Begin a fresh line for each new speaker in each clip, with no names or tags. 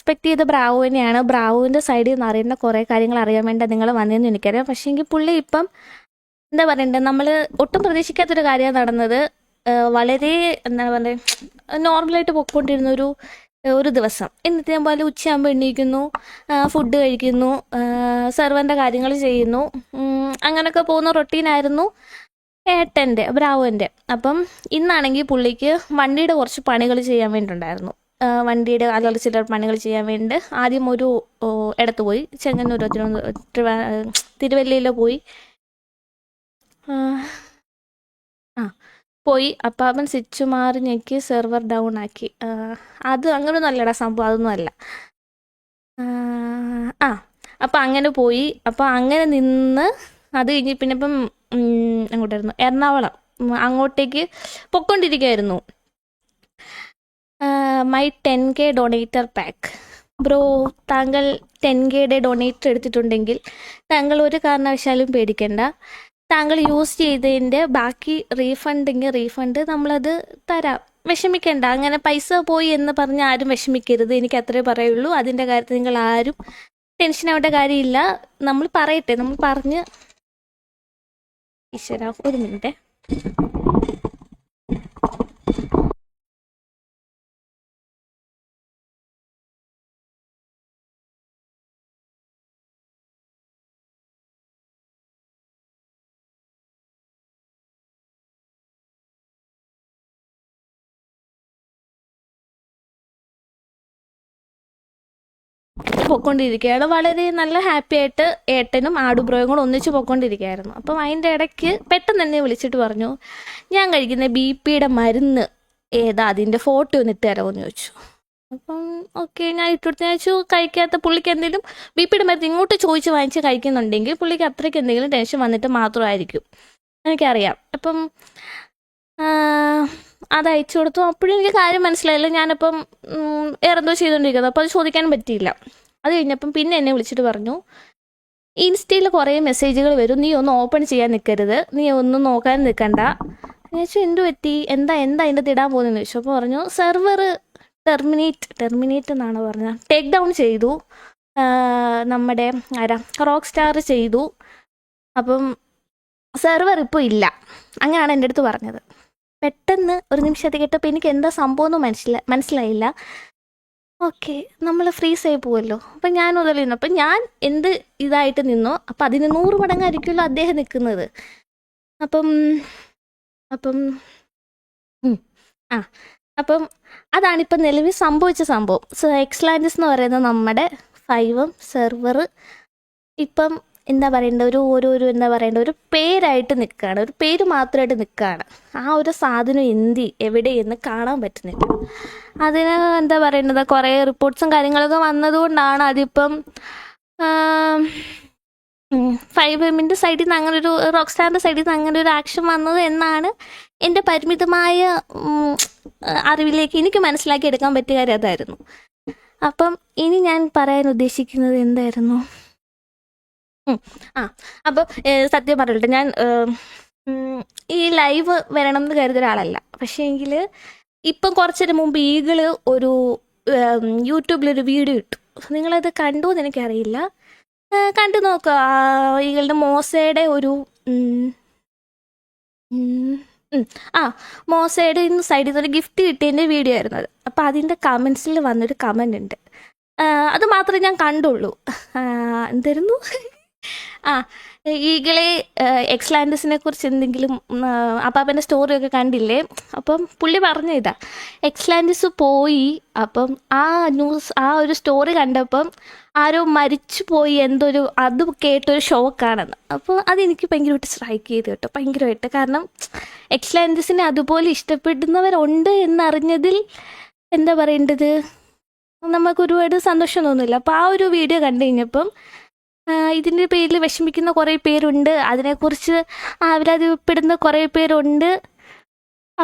Expect ചെയ്ത ബ്രാവോനെയാണ്. ബ്രാവോൻ്റെ സൈഡിൽ നിന്ന് അറിയുന്ന കുറേ കാര്യങ്ങൾ അറിയാൻ വേണ്ടി നിങ്ങൾ വന്നതെന്ന് എനിക്കറിയാം. പക്ഷേ എങ്കിൽ പുള്ളി ഇപ്പം എന്താ പറയണ്ടേ, നമ്മൾ ഒട്ടും പ്രതീക്ഷിക്കാത്തൊരു കാര്യമാണ് നടന്നത്. വളരെ എന്താ പറയുക, നോർമലായിട്ട് പൊയ്ക്കൊണ്ടിരുന്ന ഒരു ദിവസം ഇന്നത്തെ പോലെ ഉച്ചയാകുമ്പോൾ എണീക്കുന്നു, ഫുഡ് കഴിക്കുന്നു, സെർവറിൻ്റെ കാര്യങ്ങൾ ചെയ്യുന്നു, അങ്ങനെയൊക്കെ പോകുന്ന റൊട്ടീനായിരുന്നു ഏട്ടൻ്റെ ബ്രാവോൻ്റെ. അപ്പം ഇന്നാണെങ്കിൽ പുള്ളിക്ക് വണ്ടിയുടെ കുറച്ച് പണികൾ ചെയ്യാൻ വേണ്ടിയിട്ടുണ്ടായിരുന്നു. വണ്ടിയുടെ അല്ലറ ചില്ലറ പണികൾ ചെയ്യാൻ വേണ്ടി ആദ്യം ഒരു ഇടത്ത് പോയി, ചെങ്ങന്നൂരോ തിരുവല്ലയിലോ പോയി പോയി. അപ്പം അവൻ സ്വിച്ച് മാറി ഞെക്കി സെർവർ ഡൗൺ ആക്കി. അത് അങ്ങനെയൊന്നും അല്ലടാ സംഭവം, അതൊന്നും അല്ല. അപ്പം അങ്ങനെ പോയി. അപ്പം അങ്ങനെ നിന്ന് അത് കഴിഞ്ഞ് പിന്നെ ഇപ്പം അങ്ങോട്ടായിരുന്നു എറണാകുളം, അങ്ങോട്ടേക്ക് പൊയ്ക്കൊണ്ടിരിക്കുകയായിരുന്നു. My 10K donator pack. Bro, താങ്കൾ 10Kയുടെ ഡൊണേറ്റർ എടുത്തിട്ടുണ്ടെങ്കിൽ താങ്കൾ ഒരു കാരണവശാലും പേടിക്കണ്ട. താങ്കൾ യൂസ് ചെയ്തതിൻ്റെ ബാക്കി റീഫണ്ട് നമ്മളത് തരാം, വിഷമിക്കണ്ട. അങ്ങനെ പൈസ പോയി എന്ന് പറഞ്ഞ് ആരും വിഷമിക്കരുത്, എനിക്ക് അത്രേ പറയുള്ളൂ. അതിൻ്റെ കാര്യത്തിൽ നിങ്ങൾ ആരും ടെൻഷൻ ആവേണ്ട കാര്യമില്ല. നമ്മൾ പറയട്ടെ, നമ്മൾ പറഞ്ഞ് ഈശ്വര ഒരു മിനിറ്റ്. പൊയ്ക്കൊണ്ടിരിക്കുകയാണ്. വളരെ നല്ല ഹാപ്പി ആയിട്ട് ഏട്ടനും ആടുബ്രോയും കൂടെ ഒന്നിച്ച് പൊയ്ക്കൊണ്ടിരിക്കുകയായിരുന്നു. അപ്പം അതിൻ്റെ ഇടയ്ക്ക് പെട്ടെന്ന് തന്നെ വിളിച്ചിട്ട് പറഞ്ഞു, ഞാൻ കഴിക്കുന്ന BP-യുടെ മരുന്ന് ഏതാ, അതിൻ്റെ ഫോട്ടോ ഒന്ന് ഇട്ട് തരാമോ എന്ന് ചോദിച്ചു. അപ്പം ഓക്കെ, ഞാൻ ഇട്ടുകൊടുത്ത് ചോദിച്ചു. കഴിക്കാത്ത പുള്ളിക്ക് എന്തെങ്കിലും BP-യുടെ മരുന്ന് ഇങ്ങോട്ട് ചോദിച്ച് വാങ്ങിച്ച് കഴിക്കുന്നുണ്ടെങ്കിൽ പുള്ളിക്ക് അത്രയ്ക്ക് എന്തെങ്കിലും ടെൻഷൻ വന്നിട്ട് മാത്രമായിരിക്കും, എനിക്കറിയാം. അപ്പം അത് അയച്ചു കൊടുത്തു. അപ്പോഴും എനിക്ക് കാര്യം മനസ്സിലായില്ല. ഞാനപ്പം വേറെ എന്തോ ചെയ്തുകൊണ്ടിരിക്കുന്നത്, അപ്പോൾ അത് ചോദിക്കാനും പറ്റിയില്ല. അത് കഴിഞ്ഞപ്പം പിന്നെ എന്നെ വിളിച്ചിട്ട് പറഞ്ഞു, ഇൻസ്റ്റയിൽ കുറേ മെസ്സേജുകൾ വരും, നീ ഒന്നും ഓപ്പൺ ചെയ്യാൻ നിൽക്കരുത്, നീ ഒന്നും നോക്കാൻ നിൽക്കണ്ട. ഞാൻ ചോദിച്ചു എന്ത് പറ്റി, എന്താ അതിൻ്റെ ഇടാൻ പോകുന്നതെന്ന് ചോദിച്ചു. അപ്പോൾ പറഞ്ഞു സെർവർ ടെർമിനേറ്റ് എന്നാണ് പറഞ്ഞത്, ടേക്ക് ഡൗൺ ചെയ്തു, നമ്മുടെ റോക്ക് സ്റ്റാർ ചെയ്തു. അപ്പം സെർവർ ഇപ്പോൾ ഇല്ല, അങ്ങനെയാണ് എൻ്റെ അടുത്ത് പറഞ്ഞത്. പെട്ടെന്ന് ഒരു നിമിഷത്തിൽ കേട്ടപ്പോൾ എനിക്ക് എന്താ സംഭവമൊന്നും മനസ്സിലായില്ല. ഓക്കെ, നമ്മൾ ഫ്രീസ് ആയി പോവല്ലോ. അപ്പം ഞാൻ മുതൽ നിന്നു. അപ്പം ഞാൻ എന്ത് ഇതായിട്ട് നിന്നു, അപ്പം അതിന് 100 മടങ്ങായിരിക്കുമല്ലോ അദ്ദേഹം നിൽക്കുന്നത്. അപ്പം അപ്പം അതാണിപ്പം നിലവിൽ സംഭവിച്ച സംഭവം. എക്സ്ലാൻഡിസ് എന്ന് പറയുന്നത് നമ്മുടെ 5M സെർവർ ഇപ്പം എന്താ പറയേണ്ട, ഒരു എന്താ പറയേണ്ട, ഒരു പേരായിട്ട് നിൽക്കുകയാണ്, ഒരു പേര് മാത്രമായിട്ട് നിൽക്കുകയാണ്. ആ ഒരു സാധനം എവിടെയെന്ന് കാണാൻ പറ്റുന്നില്ല. അതിന് എന്താ പറയേണ്ടത്, കുറേ റിപ്പോർട്ട്സും കാര്യങ്ങളൊക്കെ വന്നതുകൊണ്ടാണ് അതിപ്പം 5Mൻ്റെ സൈഡിൽ നിന്ന് അങ്ങനെ ഒരു റോക്ക് സ്റ്റാറിൻ്റെ സൈഡിൽ നിന്ന് അങ്ങനെ ഒരു ആക്ഷൻ വന്നത് എന്നാണ് എൻ്റെ പരിമിതമായ അറിവിലേക്ക് എനിക്ക് മനസ്സിലാക്കി എടുക്കാൻ പറ്റിയ കാര്യം അതായിരുന്നു. അപ്പം ഇനി ഞാൻ പറയാൻ ഉദ്ദേശിക്കുന്നത് എന്തായിരുന്നു, അപ്പോൾ സത്യം പറയട്ടെ, ഞാൻ ഈ ലൈവ് വരണം എന്ന് കരുതിയ ഒരാളല്ല. പക്ഷേ എങ്കിൽ ഇപ്പം കുറച്ചൊരു മുമ്പ് ഈഗിള് ഒരു യൂട്യൂബിലൊരു വീഡിയോ ഇട്ടു. നിങ്ങളത് കണ്ടു എന്ന് എനിക്കറിയില്ല, കണ്ടു നോക്കുക. ഈഗിളുടെ മോസയുടെ ഒരു മോസയുടെ സൈഡിൽ നിന്ന് ഒരു ഗിഫ്റ്റ് കിട്ടിയതിൻ്റെ വീഡിയോ ആയിരുന്നു അത്. അപ്പോൾ അതിൻ്റെ കമൻസിൽ വന്നൊരു കമൻ്റ് ഉണ്ട്, അത് മാത്രമേ ഞാൻ കണ്ടുള്ളൂ. എന്തായിരുന്നു, ഈഗിളെ എക്സ്ലാൻഡിസിനെ കുറിച്ച് എന്തെങ്കിലും അപ്പാപ്പൻ്റെ സ്റ്റോറിയൊക്കെ കണ്ടില്ലേ. അപ്പം പുള്ളി പറഞ്ഞ ഇതാ, എക്സ്ലാൻഡിസ് പോയി, അപ്പം ആ ഒരു സ്റ്റോറി കണ്ടപ്പം ആരോ മരിച്ചു പോയി, അത് കേട്ടൊരു ഷോക്കാണെന്ന്. അപ്പോൾ അതെനിക്ക് ഭയങ്കരമായിട്ട് സ്ട്രൈക്ക് ചെയ്തു കേട്ടോ, ഭയങ്കരമായിട്ട്. കാരണം എക്സ്ലാൻഡിസിനെ അതുപോലെ ഇഷ്ടപ്പെടുന്നവരുണ്ട് എന്നറിഞ്ഞതിൽ എന്താ പറയേണ്ടത്, നമുക്ക് ഒരുപാട് സന്തോഷം തോന്നില്ല. അപ്പോൾ ആ ഒരു വീഡിയോ കണ്ടു കഴിഞ്ഞപ്പം ഇതിൻ്റെ പേരിൽ വിഷമിക്കുന്ന കുറേ പേരുണ്ട്, അതിനെക്കുറിച്ച് ആവലാതിപ്പെടുന്ന കുറേ പേരുണ്ട്.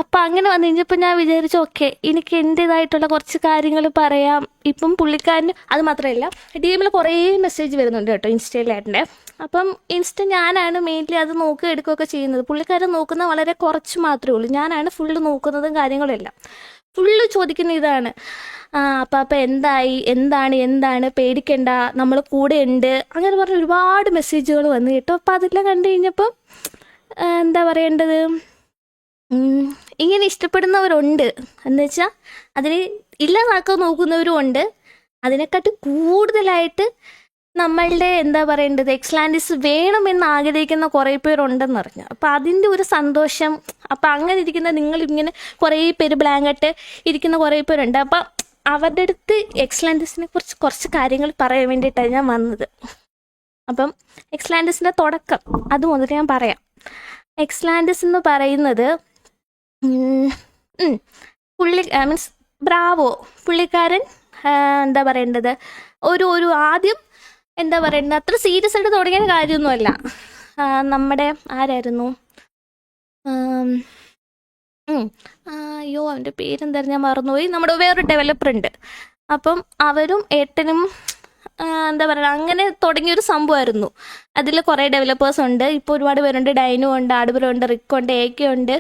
അപ്പം അങ്ങനെ വന്നു കഴിഞ്ഞപ്പോൾ ഞാൻ വിചാരിച്ചു, ഓക്കെ, എനിക്ക് എൻ്റേതായിട്ടുള്ള കുറച്ച് കാര്യങ്ങൾ പറയാം. ഇപ്പം പുള്ളിക്കാരന് അത് മാത്രമല്ല, DM കുറേ മെസ്സേജ് വരുന്നുണ്ട് കേട്ടോ, ഇൻസ്റ്റയിലായിട്ടുണ്ട്. അപ്പം ഇൻസ്റ്റ ഞാനാണ് മെയിൻലി അത് നോക്കുക എടുക്കുകയൊക്കെ ചെയ്യുന്നത്. പുള്ളിക്കാരൻ നോക്കുന്ന വളരെ കുറച്ച് മാത്രമേ ഉള്ളൂ, ഞാനാണ് ഫുള്ള് നോക്കുന്നതും കാര്യങ്ങളും എല്ലാം. ഫുള്ള് ചോദിക്കുന്ന ഇതാണ്. അപ്പം എന്തായി, എന്താണ് പേടിക്കണ്ട, നമ്മൾ കൂടെ ഉണ്ട്, അങ്ങനെ പറഞ്ഞ ഒരുപാട് മെസ്സേജുകൾ വന്നു കേട്ടോ. അപ്പം അതെല്ലാം കണ്ടു കഴിഞ്ഞപ്പം എന്താ പറയേണ്ടത്, ഇങ്ങനെ ഇഷ്ടപ്പെടുന്നവരുണ്ട്, എന്നുവെച്ചാൽ അതിന് ഇല്ലാതാക്കാൻ നോക്കുന്നവരും ഉണ്ട്. അതിനെക്കാട്ടും കൂടുതലായിട്ട് നമ്മളുടെ എന്താ പറയേണ്ടത് എക്സ്ലാൻഡിസ് വേണമെന്ന് ആഗ്രഹിക്കുന്ന കുറേ പേരുണ്ടെന്നറിഞ്ഞു. അപ്പം അതിൻ്റെ ഒരു സന്തോഷം. അപ്പം അങ്ങനെ ഇരിക്കുന്ന നിങ്ങളിങ്ങനെ കുറേ പേര് ബ്ലാങ്കറ്റ് ഇരിക്കുന്ന കുറേ പേരുണ്ട്. അപ്പം അവരുടെ അടുത്ത് എക്സ്ലാൻഡിസിനെ കുറിച്ച് കുറച്ച് കാര്യങ്ങൾ പറയാൻ വേണ്ടിയിട്ടാണ് ഞാൻ വന്നത്. അപ്പം എക്സ്ലാൻഡിസിൻ്റെ തുടക്കം അത് മുതൽ ഞാൻ പറയാം. എക്സ്ലാൻഡിസ് എന്ന് പറയുന്നത് പുള്ളി മീൻസ് ബ്രാവോ പുള്ളിക്കാരൻ എന്താ പറയേണ്ടത് ഒരു ആദ്യം എന്താ പറയേണ്ടത് അത്ര സീരിയസ് ആയിട്ട് തുടങ്ങിയ കാര്യമൊന്നുമല്ല. നമ്മുടെ ആരായിരുന്നു, അയ്യോ അവൻ്റെ പേരെന്തായിരുന്നു ഞാൻ മറന്നുപോയി. നമ്മുടെ വേറൊരു ഡെവലപ്പർ ഉണ്ട്. അപ്പം അവരും ഏട്ടനും എന്താ പറയുക അങ്ങനെ തുടങ്ങിയൊരു സംഭവമായിരുന്നു. അതിൽ കുറേ ഡെവലപ്പേഴ്സ് ഉണ്ട്. ഇപ്പോൾ ഒരുപാട് പേരുണ്ട്. ഡൈനു ഉണ്ട്, ആടുപുരമുണ്ട്, റിക്കുണ്ട്, AK ഉണ്ട്,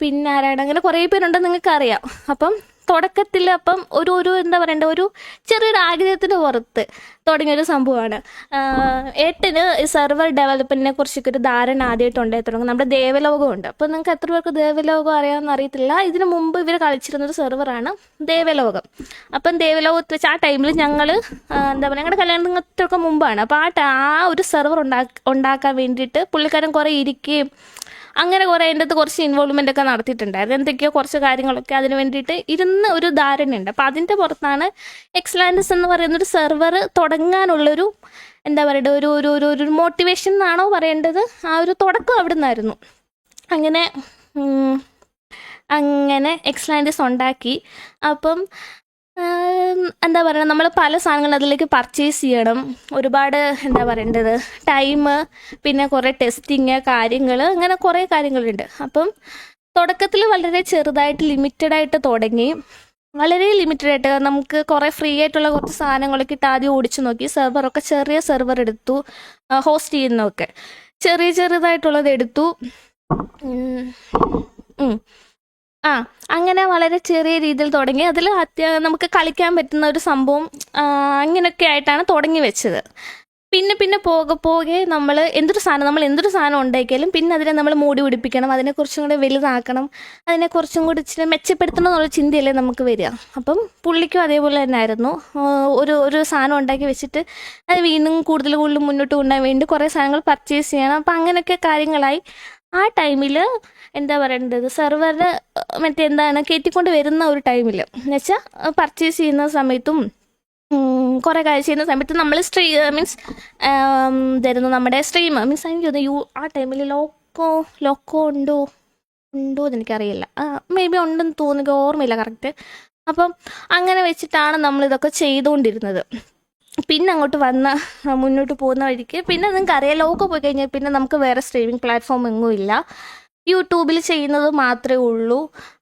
പിന്നെ ആരാണ്, അങ്ങനെ കുറേ പേരുണ്ടെന്ന് നിങ്ങൾക്കറിയാം. അപ്പം തുടക്കത്തിൽ അപ്പം ഒരു എന്താ പറയണ്ട ഒരു ചെറിയൊരു ആഗ്രഹത്തിന് പുറത്ത് തുടങ്ങിയൊരു സംഭവമാണ്. ഏട്ടന് സെർവർ ഡെവലപ്മെൻറ്റിനെ കുറിച്ചൊക്കെ ഒരു ധാരണ ആദ്യമായിട്ട് ഉണ്ടായി തുടങ്ങും. നമ്മുടെ ദേവലോകമുണ്ട്. അപ്പം നിങ്ങൾക്ക് എത്ര പേർക്ക് ദേവലോകം അറിയാമെന്ന് അറിയത്തില്ല. ഇതിനു മുമ്പ് ഇവർ കളിച്ചിരുന്നൊരു സെർവറാണ് ദേവലോകം. അപ്പം ദേവലോകത്ത് വെച്ച് ആ ടൈമിൽ ഞങ്ങൾ എന്താ പറയുക ഞങ്ങളുടെ കല്യാണത്തിനൊക്കെ മുമ്പാണ്. അപ്പോൾ ആ ഒരു സെർവർ ഉണ്ടാക്കാൻ വേണ്ടിയിട്ട് പുള്ളിക്കാരൻ കുറേ ഇരിക്കുകയും അങ്ങനെ കുറേ അതിൻ്റെ അകത്ത് കുറച്ച് ഇൻവോൾവ്മെൻ്റ് ഒക്കെ നടത്തിയിട്ടുണ്ടായിരുന്നു. എന്തൊക്കെയോ കുറച്ച് കാര്യങ്ങളൊക്കെ അതിന് വേണ്ടിയിട്ട് ഇരുന്ന് ഒരു ധാരണയുണ്ട്. അപ്പം അതിൻ്റെ പുറത്താണ് എക്സ്ലാൻഡിസ് എന്ന് പറയുന്നൊരു സെർവർ തുടങ്ങാനുള്ളൊരു എന്താ പറയുക ഒരു മോട്ടിവേഷൻ എന്നാണോ പറയേണ്ടത്, ആ ഒരു തുടക്കം അവിടെ നിന്നായിരുന്നു. അങ്ങനെ എക്സ്ലാൻഡിസ് ഉണ്ടാക്കി. അപ്പം എന്താ പറയുക നമ്മൾ പല സാധനങ്ങൾ അതിലേക്ക് പർച്ചേസ് ചെയ്യണം. ഒരുപാട് എന്താ പറയേണ്ടത് ടൈം, പിന്നെ കുറേ ടെസ്റ്റിങ് കാര്യങ്ങൾ, അങ്ങനെ കുറേ കാര്യങ്ങളുണ്ട്. അപ്പം തുടക്കത്തിൽ വളരെ ചെറുതായിട്ട് ലിമിറ്റഡായിട്ട് തുടങ്ങി. വളരെ ലിമിറ്റഡായിട്ട് നമുക്ക് കുറേ ഫ്രീ ആയിട്ടുള്ള കുറച്ച് സാധനങ്ങളൊക്കെ ഇട്ട് ആദ്യം ഓടിച്ചു നോക്കി. സെർവറൊക്കെ ചെറിയ സെർവർ എടുത്തു. ഹോസ്റ്റ് ചെയ്യുന്നതൊക്കെ ചെറുതായിട്ടുള്ളത് എടുത്തു. അങ്ങനെ വളരെ ചെറിയ രീതിയിൽ തുടങ്ങി. അതിൽ നമുക്ക് കളിക്കാൻ പറ്റുന്ന ഒരു സംഭവം അങ്ങനെയൊക്കെ ആയിട്ടാണ് തുടങ്ങി വെച്ചത്. പിന്നെ പോകെ നമ്മൾ എന്തൊരു സാധനം ഉണ്ടാക്കിയാലും പിന്നെ അതിനെ നമ്മൾ മൂടി പിടിപ്പിക്കണം, അതിനെ കുറച്ചും കൂടി വലുതാക്കണം, അതിനെ കുറച്ചും കൂടി ഇച്ചിരി മെച്ചപ്പെടുത്തണം എന്നുള്ള ചിന്തയല്ലേ നമുക്ക് വരിക. അപ്പം പുള്ളിക്കും അതേപോലെ തന്നെ ആയിരുന്നു. ഒരു സാധനം ഉണ്ടാക്കി വെച്ചിട്ട് അത് വീണ്ടും കൂടുതൽ മുന്നോട്ട് കൊണ്ടുപോകാൻ വേണ്ടി കുറേ സാധനങ്ങൾ പർച്ചേസ് ചെയ്യണം. അപ്പം അങ്ങനെയൊക്കെ കാര്യങ്ങളായി. ആ ടൈമിൽ എന്താ പറയേണ്ടത് സെർവറിന് കയറ്റിക്കൊണ്ട് വരുന്ന ഒരു ടൈമിൽ എന്നുവെച്ചാൽ പർച്ചേസ് ചെയ്യുന്ന സമയത്തും കുറേ കാര്യം ചെയ്യുന്ന സമയത്ത് നമ്മൾ മീൻസ് തരുന്നു നമ്മുടെ സ്ട്രീം മീൻസ് എനിക്ക് തോന്നുന്നു ആ ടൈമിൽ ലോക്കോ ഉണ്ടോ എന്ന് എനിക്കറിയില്ല. മേ ബി ഉണ്ടെന്ന് തോന്നുക, ഓർമ്മയില്ല കറക്റ്റ്. അപ്പം അങ്ങനെ വെച്ചിട്ടാണ് നമ്മളിതൊക്കെ ചെയ്തുകൊണ്ടിരുന്നത്. പിന്നെ അങ്ങോട്ട് മുന്നോട്ട് പോകുന്ന വഴിക്ക് പിന്നെ നിങ്ങൾക്കറിയാം ലോക്കോ പോയി കഴിഞ്ഞാൽ പിന്നെ നമുക്ക് വേറെ സ്ട്രീമിംഗ് പ്ലാറ്റ്ഫോം എങ്ങും ഇല്ല. യൂട്യൂബിൽ ചെയ്യുന്നത് മാത്രമേ ഉള്ളൂ.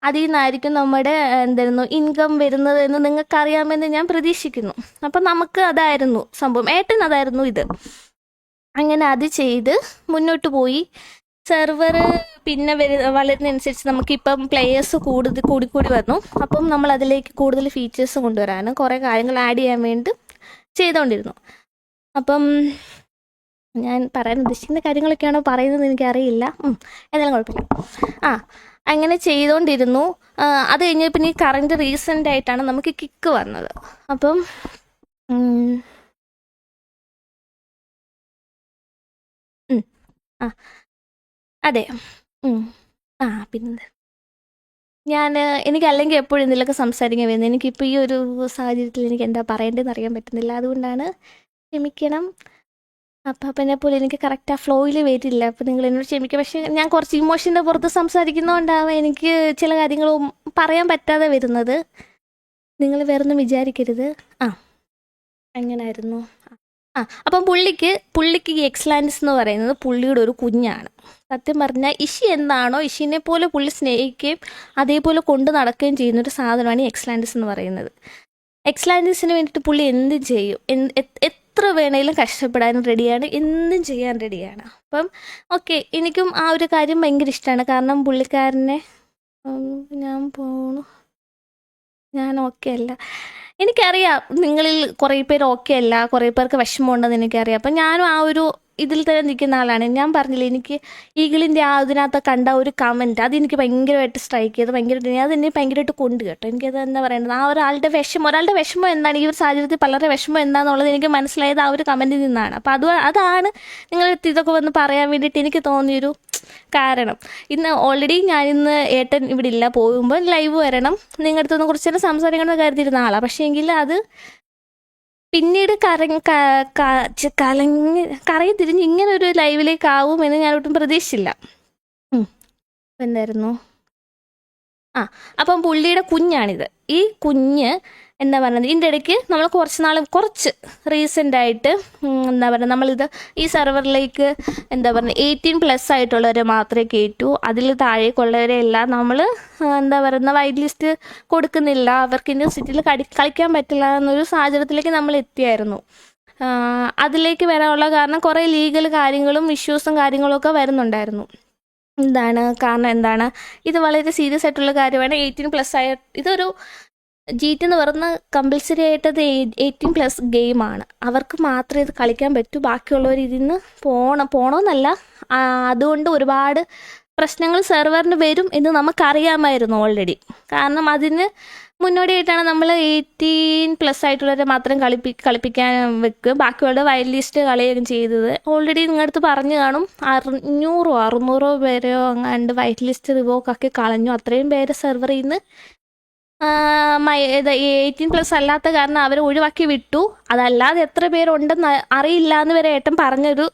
അതിൽ നിന്നായിരിക്കും നമ്മുടെ ഇൻകം വരുന്നത് എന്ന് നിങ്ങൾക്കറിയാമെന്ന് ഞാൻ പ്രതീക്ഷിക്കുന്നു. അപ്പം നമുക്ക് അതായിരുന്നു സംഭവം. ഏട്ടൻ അതായിരുന്നു ഇത്. അങ്ങനെ അത് ചെയ്ത് മുന്നോട്ട് പോയി. സെർവർ പിന്നെ വളരുന്നതനുസരിച്ച് നമുക്കിപ്പം പ്ലെയേഴ്സ് കൂടി വന്നു. അപ്പം നമ്മൾ അതിലേക്ക് കൂടുതൽ ഫീച്ചേഴ്സ് കൊണ്ടുവരാനും കുറേ കാര്യങ്ങൾ ആഡ് ചെയ്യാൻ വേണ്ടി ചെയ്തുകൊണ്ടിരുന്നു. അപ്പം ഞാൻ പറയാൻ ഉദ്ദേശിക്കുന്ന കാര്യങ്ങളൊക്കെയാണോ പറയുന്നത് എനിക്കറിയില്ല. എന്നാലും കുഴപ്പമില്ല. അങ്ങനെ ചെയ്തുകൊണ്ടിരുന്നു. അത് കഴിഞ്ഞ് പിന്നെ ഈ കറണ്ട് റീസെൻ്റ് ആയിട്ടാണ് നമുക്ക് കിക്ക് വന്നത്. അപ്പം അതെ. പിന്നെന്താ എനിക്ക് അല്ലെങ്കിൽ എപ്പോഴും എന്തെങ്കിലുമൊക്കെ സംസാരിക്കാൻ വരുന്നത്. എനിക്കിപ്പോൾ ഈ ഒരു സാഹചര്യത്തിൽ എനിക്ക് എന്താ പറയേണ്ടതെന്ന് അറിയാൻ പറ്റുന്നില്ല. അതുകൊണ്ടാണ്, ക്ഷമിക്കണം. അപ്പാപ്പനെ പോലെ എനിക്ക് കറക്റ്റ് ആ ഫ്ലോയിൽ വരില്ല. അപ്പോൾ നിങ്ങൾ എന്നോട് ക്ഷമിക്കുക. പക്ഷേ ഞാൻ കുറച്ച് ഇമോഷൻ്റെ പുറത്ത് സംസാരിക്കുന്നതുകൊണ്ടാവാം എനിക്ക് ചില കാര്യങ്ങളും പറയാൻ പറ്റാതെ വരുന്നത്. നിങ്ങൾ വേറൊന്നും വിചാരിക്കരുത്. അങ്ങനായിരുന്നു. അപ്പം പുള്ളിക്ക് ഈ എക്സ്ലാൻഡിസ് എന്ന് പറയുന്നത് പുള്ളിയുടെ ഒരു കുഞ്ഞാണ്. സത്യം പറഞ്ഞാൽ ഇഷി എന്താണോ ഇഷിനെ പോലെ പുള്ളി സ്നേഹിക്കുകയും അതേപോലെ കൊണ്ട് നടക്കുകയും ചെയ്യുന്നൊരു സാധനമാണ് ഈ എക്സ്ലാൻഡിസ് എന്ന് പറയുന്നത്. എക്സ്ലാൻഡിസിന് വേണ്ടിയിട്ട് പുള്ളി എന്തും ചെയ്യും. എത്ര വേണേലും കഷ്ടപ്പെടാനും റെഡിയാണ്, എന്തും ചെയ്യാൻ റെഡിയാണ്. അപ്പം ഓക്കെ, എനിക്കും ആ ഒരു കാര്യം ഭയങ്കര ഇഷ്ടമാണ്. കാരണം പുള്ളിക്കാരനെ ഞാൻ പോണു ഞാൻ ഓക്കെ അല്ല. എനിക്കറിയാം നിങ്ങളിൽ കുറേ പേര് ഓക്കെ അല്ല, കുറേ പേർക്ക് വിഷമമുണ്ടെന്ന് എനിക്കറിയാം. അപ്പം ഞാനും ആ ഒരു ഇതിൽ തന്നെ നിൽക്കുന്ന ആളാണ്. ഞാൻ പറഞ്ഞില്ലേ, എനിക്ക് ഈഗിളിൻ്റെ ആ ഇതിനകത്ത് കണ്ട ഒരു കമൻറ്റ് അതെനിക്ക് ഭയങ്കരമായിട്ട് സ്ട്രൈക്ക് ചെയ്ത് അതെന്നെ ഭയങ്കരമായിട്ട് കൊണ്ട് കേട്ടോ. എനിക്കത് എന്താ പറയുന്നത്, ആ ഒരാളുടെ വിഷമം എന്താണ്, ഈ ഒരു സാഹചര്യത്തിൽ പലരുടെ വിഷമം എന്താണെന്നുള്ളത് എനിക്ക് മനസ്സിലായത് ആ ഒരു കമൻറ്റിൽ നിന്നാണ്. അപ്പോൾ അതാണ് നിങ്ങളടുത്ത് ഇതൊക്കെ വന്ന് പറയാൻ വേണ്ടിയിട്ട് എനിക്ക് തോന്നിയൊരു കാരണം. ഇന്ന് ഓൾറെഡി ഞാനിന്ന് ഏട്ടൻ ഇവിടെ ഇല്ല, പോകുമ്പോൾ ലൈവ് വരണം, നിങ്ങളുടെ അടുത്തൊന്ന് കുറച്ച് നേരം സംസാരിക്കണമെന്ന് കരുതിയിരുന്ന ആളാണ്. പക്ഷേ എങ്കിൽ അത് പിന്നീട് കറങ്ങി തിരിഞ്ഞ് ഇങ്ങനെ ഒരു ലൈവിലേക്ക് ആവുമെന്ന് ഞാൻ ഒട്ടും പ്രതീക്ഷിച്ചില്ല. എന്തായിരുന്നു അപ്പം പുള്ളിയുടെ കുഞ്ഞാണിത്. ഈ കുഞ്ഞ് എന്താ പറയുന്നത്, ഇതിൻ്റെ ഇടയ്ക്ക് നമ്മൾ കുറച്ച് റീസെൻ്റായിട്ട് എന്താ പറയുക, നമ്മളിത് ഈ സെർവറിലേക്ക് എന്താ പറയുക 18+ ആയിട്ടുള്ളവരെ മാത്രമേ കയറ്റൂ, അതിൽ താഴേക്കുള്ളവരെ എല്ലാം നമ്മൾ എന്താ പറയുന്ന വൈറ്റ് ലിസ്റ്റ് കൊടുക്കുന്നില്ല, അവർക്ക് യൂണിവേഴ്സിറ്റിയിൽ കളിക്കാൻ പറ്റില്ല എന്നൊരു സാഹചര്യത്തിലേക്ക് നമ്മൾ എത്തിയായിരുന്നു. അതിലേക്ക് വരാനുള്ള കാരണം കുറേ ലീഗൽ കാര്യങ്ങളും ഇഷ്യൂസും കാര്യങ്ങളും ഒക്കെ വരുന്നുണ്ടായിരുന്നു. കാരണം എന്താണ്, ഇത് വളരെ സീരിയസ് ആയിട്ടുള്ള കാര്യമാണ്. 18+ ആയ ഇതൊരു GT എന്ന് പറയുന്ന കമ്പൽസറി ആയിട്ടത് 18+ ഗെയിമാണ്. അവർക്ക് മാത്രമേ ഇത് കളിക്കാൻ പറ്റൂ, ബാക്കിയുള്ളവർ ഇതിൽ നിന്ന് പോണമെന്നല്ല. അതുകൊണ്ട് ഒരുപാട് പ്രശ്നങ്ങൾ സെർവറിന് വരും എന്ന് നമുക്കറിയാമായിരുന്നു ഓൾറെഡി. കാരണം അതിന് മുന്നോടിയായിട്ടാണ് നമ്മൾ 18+ ആയിട്ടുള്ളവരെ മാത്രം കളിപ്പിക്കാൻ വെക്കുക, ബാക്കിയുള്ള വൈൽഡ് ലിസ്റ്റ് കളയുകയും ചെയ്തത്. ഓൾറെഡി നിങ്ങളുടെ അടുത്ത് പറഞ്ഞു കാണും, 600 പേരെയോ അങ്ങാണ്ട് വൈറ്റ് ലിസ്റ്റ് റിവോക്കാക്കി കളഞ്ഞു. അത്രയും പേര് സെർവറിൽ നിന്ന് 18+ അല്ലാത്ത കാരണം അവർ ഒഴിവാക്കി വിട്ടു. അതല്ലാതെ എത്ര പേരുണ്ടെന്ന് അറിയില്ല എന്ന് വരെ ഏട്ടൻ പറഞ്ഞൊരു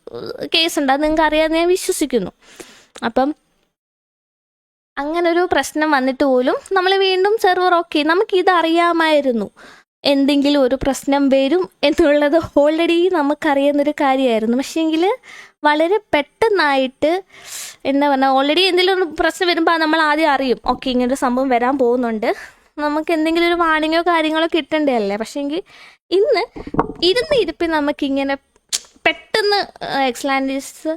കേസുണ്ട്, അത് നിങ്ങൾക്ക് അറിയാമെന്ന് ഞാൻ വിശ്വസിക്കുന്നു. അപ്പം അങ്ങനൊരു പ്രശ്നം വന്നിട്ട് പോലും നമ്മൾ വീണ്ടും സെർവർ ഓക്കെ, നമുക്കിത് അറിയാമായിരുന്നു എന്തെങ്കിലും ഒരു പ്രശ്നം വരും എന്നുള്ളത് ഓൾറെഡി നമുക്കറിയുന്നൊരു കാര്യമായിരുന്നു. പക്ഷേങ്കിൽ വളരെ പെട്ടെന്നായിട്ട് എന്താ പറഞ്ഞാൽ, ഓൾറെഡി എന്തെങ്കിലും ഒരു പ്രശ്നം വരുമ്പോൾ നമ്മൾ ആദ്യം അറിയും, ഓക്കെ ഇങ്ങനൊരു സംഭവം വരാൻ പോകുന്നുണ്ട്, നമുക്ക് എന്തെങ്കിലും ഒരു വാണിങ്ങോ കാര്യങ്ങളോ കിട്ടേണ്ടതല്ലേ. പക്ഷേങ്കിൽ ഇന്ന് ഇരുപ്പിൽ നമുക്കിങ്ങനെ പെട്ടെന്ന് എക്സ്ലാൻഡിസ്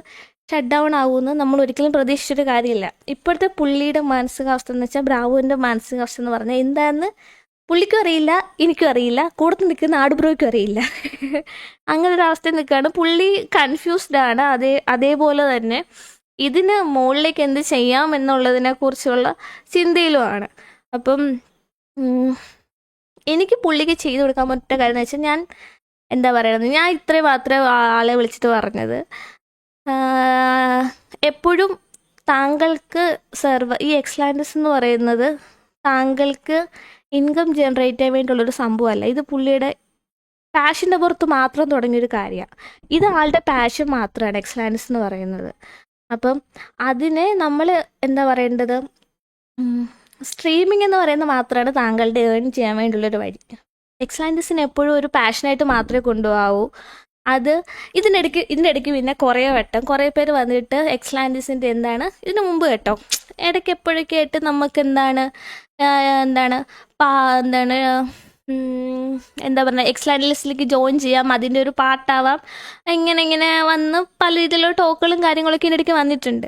ഷട്ട് ഡൗൺ ആവുമെന്ന് നമ്മൾ ഒരിക്കലും പ്രതീക്ഷിച്ചൊരു കാര്യമില്ല. ഇപ്പോഴത്തെ പുള്ളിയുടെ മാനസികാവസ്ഥ എന്ന് വെച്ചാൽ, ബ്രാവുവിൻ്റെ മാനസികാവസ്ഥ എന്ന് പറഞ്ഞാൽ എന്താണെന്ന് പുള്ളിക്കും അറിയില്ല, എനിക്കും അറിയില്ല, കൂടെ നിൽക്കുന്ന ആടുബ്രോയ്ക്കും അറിയില്ല. അങ്ങനെ ഒരു അവസ്ഥയിൽ നിൽക്കുകയാണ് പുള്ളി. കൺഫ്യൂസ്ഡ് ആണ്. അതേപോലെ തന്നെ ഇതിന് മുകളിലേക്ക് എന്ത് ചെയ്യാം എന്നുള്ളതിനെ കുറിച്ചുള്ള ചിന്തയിലുമാണ്. അപ്പം എനിക്ക് പുള്ളിക്ക് ചെയ്തു കൊടുക്കാൻ പറ്റുന്ന കാര്യം എന്ന് വെച്ചാൽ, ഞാൻ എന്താ പറയുന്നത്, ഞാൻ ഇത്രയും മാത്രമേ ആളെ വിളിച്ചിട്ട് പറഞ്ഞത്, എപ്പോഴും താങ്കൾക്ക് ഈ എക്സ്ലാൻഡസ് എന്ന് പറയുന്നത് താങ്കൾക്ക് ഇൻകം ജനറേറ്റ് ചെയ്യാൻ വേണ്ടിയുള്ളൊരു സംഭവമല്ല. ഇത് പുള്ളിയുടെ പാഷൻ്റെ പുറത്ത് മാത്രം തുടങ്ങിയൊരു കാര്യമാണ്. ഇത് ആളുടെ പാഷൻ മാത്രമാണ് എക്സ്ലാൻഡസ് എന്ന് പറയുന്നത്. അപ്പം അതിനെ നമ്മൾ എന്താ പറയേണ്ടത്, സ്ട്രീമിംഗ് എന്ന് പറയുന്നത് മാത്രമാണ് താങ്കളുടെ ഏൺ ചെയ്യാൻ വേണ്ടിയുള്ളൊരു വഴി. എക്സ്ലാൻഡസിന് എപ്പോഴും ഒരു പാഷനായിട്ട് മാത്രമേ കൊണ്ടുപോകാവൂ. ഇതിൻ്റെ ഇടയ്ക്ക് പിന്നെ കുറേ പേര് വന്നിട്ട് എക്സ്ലാൻഡിസിൻ്റെ ഇതിനു മുമ്പ് കേട്ടോ, ഇടയ്ക്ക് എപ്പോഴൊക്കെ ആയിട്ട് നമുക്ക് എന്താ പറയുക, എക്സ്ലാൻഡിസിലേക്ക് ജോയിൻ ചെയ്യാം, അതിൻ്റെ ഒരു പാർട്ടാവാം, ഇങ്ങനെ വന്ന് പല രീതിയിലുള്ള ടോക്കുകളും കാര്യങ്ങളൊക്കെ ഇതിനിടയ്ക്ക് വന്നിട്ടുണ്ട്.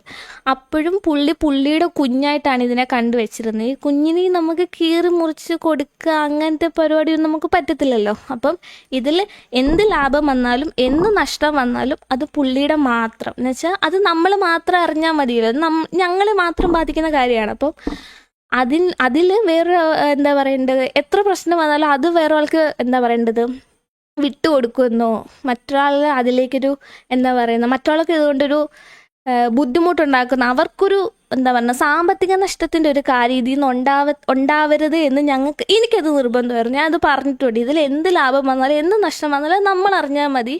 അപ്പോഴും പുള്ളിയുടെ കുഞ്ഞായിട്ടാണ് ഇതിനെ കണ്ടുവച്ചിരുന്നത്. ഈ കുഞ്ഞിനെ നമുക്ക് കീറി മുറിച്ച് കൊടുക്കുക അങ്ങനത്തെ പരിപാടിയൊന്നും നമുക്ക് പറ്റത്തില്ലല്ലോ. അപ്പം ഇതിൽ എന്ത് ലാഭം വന്നാലും എന്ത് നഷ്ടം വന്നാലും അത് പുള്ളിയുടെ മാത്രം എന്ന് വെച്ചാൽ, അത് നമ്മൾ മാത്രം അറിഞ്ഞാൽ മതിയല്ലോ, ഞങ്ങളെ മാത്രം ബാധിക്കുന്ന കാര്യമാണ്. അപ്പം അതിൽ വേറെ എന്താ പറയേണ്ടത്, എത്ര പ്രശ്നം വന്നാലും അത് വേറെ ആൾക്ക് എന്താ പറയേണ്ടത് വിട്ടുകൊടുക്കുമെന്നോ, മറ്റൊരാൾ അതിലേക്കൊരു എന്താ പറയുന്നത്, മറ്റൊരാൾക്ക് ഇതുകൊണ്ടൊരു ബുദ്ധിമുട്ടുണ്ടാക്കുന്ന, അവർക്കൊരു എന്താ പറയുക സാമ്പത്തിക നഷ്ടത്തിൻ്റെ ഒരു കാര്യം ഇതിൽ നിന്ന് ഉണ്ടാവരുത് എന്ന് എനിക്കത് നിർബന്ധമായിരുന്നു. ഞാനത് പറഞ്ഞിട്ടുണ്ട്, ഇതിൽ എന്ത് ലാഭം വന്നാലും എന്ത് നഷ്ടം വന്നാലും നമ്മൾ അറിഞ്ഞാൽ മതി.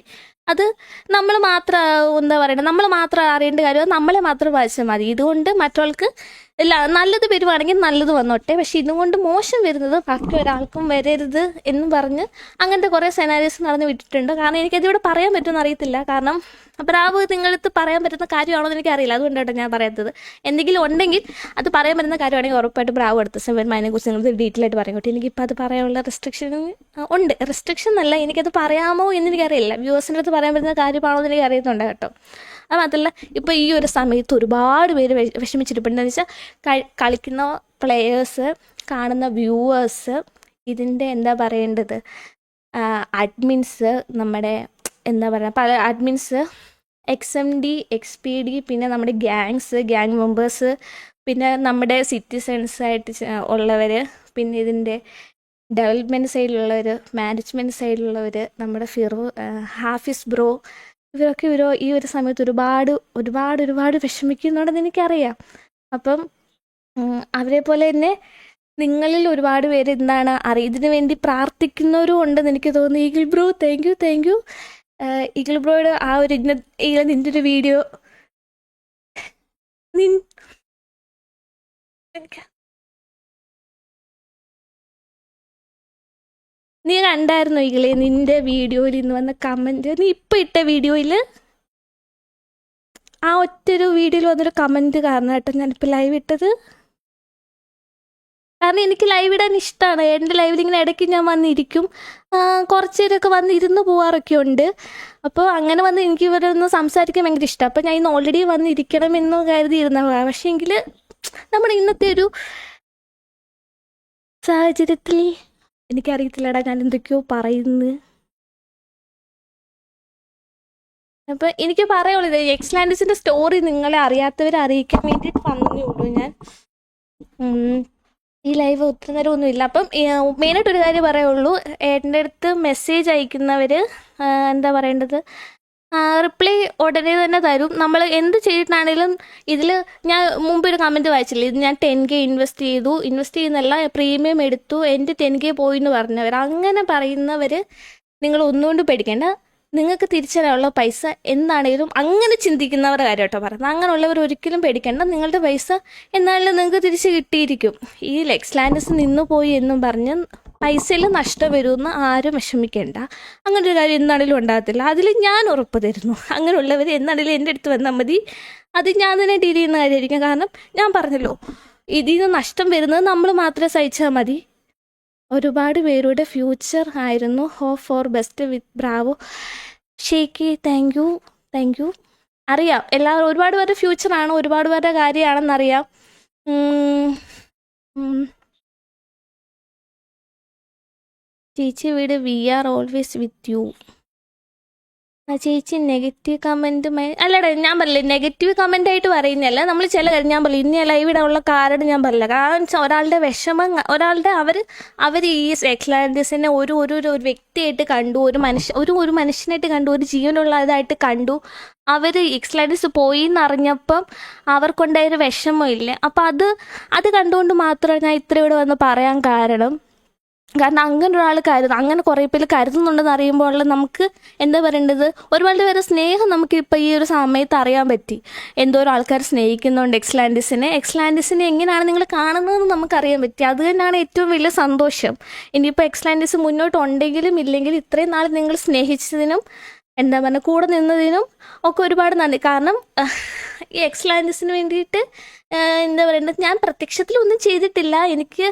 അത് നമ്മൾ മാത്രം എന്താ പറയുക, നമ്മൾ മാത്രം അറിയേണ്ട കാര്യം, നമ്മളെ മാത്രം വായിച്ചാൽ മതി. ഇതുകൊണ്ട് മറ്റൊരാൾക്ക് നല്ലത് വരുവാണെങ്കിൽ നല്ലത് വന്നോട്ടെ, പക്ഷെ ഇതുകൊണ്ട് മോശം വരുന്നത് ബാക്കി ഒരാൾക്കും വരരുത് എന്ന് പറഞ്ഞ് അങ്ങനത്തെ കുറേ സെനാരീസ് നടന്ന് വിട്ടിട്ടുണ്ട്. കാരണം എനിക്കതിവിടെ പറയാൻ പറ്റുമെന്ന് അറിയത്തില്ല. കാരണം ബ്രാവ് നിങ്ങളടുത്ത് പറയാൻ പറ്റുന്ന കാര്യമാണോ എന്ന് എനിക്കറിയില്ല, അതുകൊണ്ടാണ് ഞാൻ പറയാത്തത്. എന്തെങ്കിലും ഉണ്ടെങ്കിൽ അത് പറയാൻ പറ്റുന്ന കാര്യമാണെങ്കിൽ ഉറപ്പായിട്ട് ബ്രാവ് അടുത്ത സമയം അതിനെക്കുറിച്ച് നിങ്ങൾ ഡീറ്റെയിൽ ആയിട്ട് പറയാൻ പറ്റും. എനിക്കിപ്പോൾ അത് പറയാനുള്ള റെസ്ട്രിക്ഷൻ ഉണ്ട്. റെസ്ട്രിക്ഷൻ അല്ല, എനിക്കത് പറയാമോ എന്ന് എനിക്കറിയില്ല. വ്യൂവേഴ്സിൻ്റെ അടുത്ത് പറയാൻ പറ്റുന്ന കാര്യമാണോ എന്ന് എനിക്ക് അറിയുന്നുണ്ട് കേട്ടോ. അത് മാത്രമല്ല, ഇപ്പോൾ ഈ ഒരു സമയത്ത് ഒരുപാട് പേര് വിഷമിച്ചിരിപ്പുണ്ട്. എന്ന് വെച്ചാൽ കളിക്കുന്ന പ്ലെയേഴ്സ്, കാണുന്ന വ്യൂവേഴ്സ്, ഇതിൻ്റെ എന്താ പറയേണ്ടത്, അഡ്മിൻസ്, നമ്മുടെ എന്താ പറയുക, പല അഡ്മിൻസ്, XMD, XPD, പിന്നെ നമ്മുടെ ഗ്യാങ് മെമ്പേഴ്സ്, പിന്നെ നമ്മുടെ സിറ്റിസൺസായിട്ട് ഉള്ളവർ, പിന്നെ ഇതിൻ്റെ ഡെവലപ്മെൻറ്റ് സൈഡിലുള്ളവർ, മാനേജ്മെൻറ്റ് സൈഡിലുള്ളവർ, നമ്മുടെ ഹാഫിസ് ബ്രോ, ഇവരൊക്കെ ഈ ഒരു സമയത്ത് ഒരുപാട് വിഷമിക്കുന്നുണ്ടെന്ന് എനിക്കറിയാം. അപ്പം അവരെ പോലെ തന്നെ നിങ്ങളിൽ ഒരുപാട് പേര് എന്താണ് ഇതിനു വേണ്ടി പ്രാർത്ഥിക്കുന്നവരും ഉണ്ടെന്ന് എനിക്ക് തോന്നുന്നു. Eagle bro, thank you. Eagle ബ്രോയുടെ ആ ഒരു നിൻ്റെ ഒരു വീഡിയോ നീ കണ്ടായിരുന്നോ ഈഗിളെ? നിന്റെ വീഡിയോയിൽ ഇന്ന് വന്ന കമൻറ്റ്, നീ ഇപ്പം ഇട്ട വീഡിയോയിൽ ആ ഒറ്റൊരു വീഡിയോയിൽ വന്നൊരു കമൻറ്റ് കാരണം കേട്ടോ ഞാനിപ്പോൾ ലൈവ് ഇട്ടത്. കാരണം എനിക്ക് ലൈവ് ഇടാൻ ഇഷ്ടമാണ്. എൻ്റെ ലൈവിൽ ഇങ്ങനെ ഇടയ്ക്ക് ഞാൻ വന്നിരിക്കും, കുറച്ച് നേരമൊക്കെ വന്ന് ഇരുന്ന് പോകാറൊക്കെ ഉണ്ട്. അപ്പോൾ അങ്ങനെ വന്ന് എനിക്ക് ഇവരൊന്ന് സംസാരിക്കാൻ ഭയങ്കര ഇഷ്ടമാണ്. അപ്പോൾ ഞാൻ ഇന്ന് ഓൾറെഡി വന്നിരിക്കണമെന്ന് കരുതിയിരുന്നതാണ്. പക്ഷേ എങ്കിൽ നമ്മുടെ ഇന്നത്തെ ഒരു സാഹചര്യത്തിൽ എനിക്കറിയത്തില്ലടാ ഞാൻ എന്തൊക്കെയോ പറയുന്നു. അപ്പം എനിക്ക് പറയുള്ളൂ, എക്സ്ലാൻഡിസിൻ്റെ സ്റ്റോറി നിങ്ങളെ അറിയാത്തവരെ അറിയിക്കാൻ വേണ്ടിയിട്ട് വന്നതേ ഉള്ളൂ ഞാൻ. ഈ ലൈവ് ഒത്തിരി നേരമൊന്നും ഇല്ല. അപ്പം മെയിനായിട്ടൊരു കാര്യം പറയുള്ളൂ, എൻ്റെ അടുത്ത് മെസ്സേജ് അയക്കുന്നവർ എന്താ പറയേണ്ടത്, റിപ്ലൈ ഉടനെ തന്നെ തരും. നമ്മൾ എന്ത് ചെയ്തിട്ടാണെങ്കിലും ഇതിൽ ഞാൻ മുമ്പ് ഒരു കമൻറ്റ് വായിച്ചില്ലേ, ഇത് ഞാൻ 10K ഇൻവെസ്റ്റ് ചെയ്യുന്നല്ല, പ്രീമിയം എടുത്തു, എൻ്റെ 10K പോയി എന്ന് പറഞ്ഞവർ, അങ്ങനെ പറയുന്നവർ നിങ്ങൾ ഒന്നുകൊണ്ട് പേടിക്കേണ്ട. നിങ്ങൾക്ക് തിരിച്ചറിയാനുള്ള പൈസ എന്താണെങ്കിലും, അങ്ങനെ ചിന്തിക്കുന്നവരുടെ കാര്യം കേട്ടോ പറയുന്നത്. അങ്ങനെയുള്ളവർ ഒരിക്കലും പേടിക്കേണ്ട. നിങ്ങളുടെ പൈസ എന്നാലും നിങ്ങൾക്ക് തിരിച്ച് കിട്ടിയിരിക്കും. ഈ എക്സ്ലാൻഡിസ് നിന്നു പോയി എന്നും പറഞ്ഞ് പൈസയിൽ നഷ്ടം വരുമെന്ന് ആരും വിഷമിക്കേണ്ട. അങ്ങനെ ഒരു കാര്യം എന്താണെങ്കിലും ഉണ്ടാകത്തില്ല, അതിൽ ഞാൻ ഉറപ്പ് തരുന്നു. അങ്ങനെയുള്ളവർ എന്നാണെങ്കിലും എൻ്റെ അടുത്ത് വന്നാൽ മതി, അത് ഞാൻ തന്നെ ഡീൽ ചെയ്യുന്ന കാര്യമായിരിക്കും. കാരണം ഞാൻ പറഞ്ഞല്ലോ, ഇതിൽ നിന്ന് നഷ്ടം വരുന്നത് നമ്മൾ മാത്രമേ സഹിച്ചാൽ മതി. ഒരുപാട് പേരുടെ ഫ്യൂച്ചർ ആയിരുന്നു. Hope for best with bravo ഷേക്കി, താങ്ക് യു. അറിയാം എല്ലാവരും ഒരുപാട് പേരുടെ ഫ്യൂച്ചറാണ്, ഒരുപാട് പേരുടെ കാര്യമാണെന്നറിയാം. ചേച്ചി വീട് we are always with you. ആ ചേച്ചി നെഗറ്റീവ് കമൻറ്റ് അല്ലടാ, ഞാൻ പറയില്ല നെഗറ്റീവ് കമൻ്റ് ആയിട്ട് പറയുന്നതല്ല. നമ്മൾ ചില കാര്യം ഞാൻ പറയില്ല, ഇനി ലൈവ് ഇടാനുള്ള കാരണം ഞാൻ പറയില്ല. കാരണം വെച്ചാൽ ഒരാളുടെ വിഷമം, അവർ ഈ എക്സ്ലാൻഡിസിനെ ഒരു വ്യക്തിയായിട്ട് കണ്ടു, ഒരു മനുഷ്യനായിട്ട് കണ്ടു, ഒരു ജീവനുള്ളതായിട്ട് കണ്ടു. അവർ എക്സ്ലാൻഡിസ് പോയി എന്നറിഞ്ഞപ്പം അവർക്കുണ്ടായൊരു വിഷമമില്ലേ, അപ്പം അത് കണ്ടുകൊണ്ട് മാത്രമേ ഞാൻ ഇത്രയോടെ വന്ന് പറയാൻ കാരണം അങ്ങനെ ഒരാൾ അങ്ങനെ കുറേ പേര് കരുതുന്നുണ്ടെന്ന് അറിയുമ്പോൾ നമുക്ക് എന്താ പറയേണ്ടത്, ഒരുപാട് പേരെ സ്നേഹം നമുക്ക് ഇപ്പോൾ ഈ ഒരു സമയത്ത് അറിയാൻ പറ്റി. എന്തോരം ആൾക്കാർ സ്നേഹിക്കുന്നുണ്ട് എക്സ്ലാൻഡിസിനെ എങ്ങനെയാണ് നിങ്ങൾ കാണുന്നതെന്ന് നമുക്കറിയാൻ പറ്റി. അത് തന്നെയാണ് ഏറ്റവും വലിയ സന്തോഷം. ഇനിയിപ്പോൾ എക്സ്ലാൻഡിസ് മുന്നോട്ടുണ്ടെങ്കിലും ഇല്ലെങ്കിലും ഇത്രയും നാൾ നിങ്ങൾ സ്നേഹിച്ചതിനും എന്താ പറയുക കൂടെ നിന്നതിനും ഒക്കെ ഒരുപാട് നന്ദി. കാരണം ഈ എക്സ്ലാൻഡിസിന് വേണ്ടിയിട്ട് എന്താ പറയേണ്ടത്, ഞാൻ പ്രത്യക്ഷത്തിലൊന്നും ചെയ്തിട്ടില്ല. എനിക്ക്